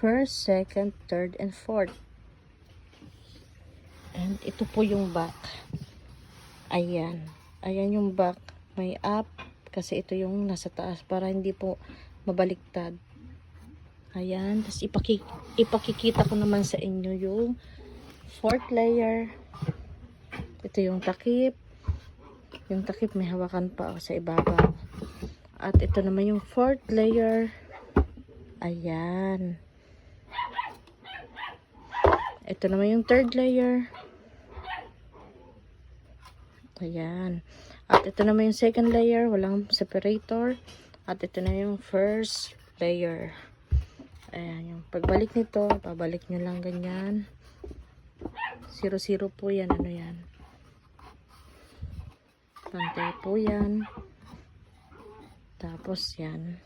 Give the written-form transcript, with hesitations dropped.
first, second, third, and fourth. And ito po yung back. Ayan. Ayan yung back. May up. Kasi ito yung nasa taas. Para hindi po mabaliktad. Ayan. Tapos ipakikita ko naman sa inyo yung fourth layer. Ito yung takip. Yung takip may hawakan pa sa ibabaw. At ito naman yung fourth layer. Ayan. Ito naman yung third layer. Ayan. At ito naman yung second layer. Walang separator. At ito na yung first layer. Ayan. Yung pagbalik nito, pabalik nyo lang ganyan. 0, 0 po yan. Ano yan? Pantay po yan. Tapos yan.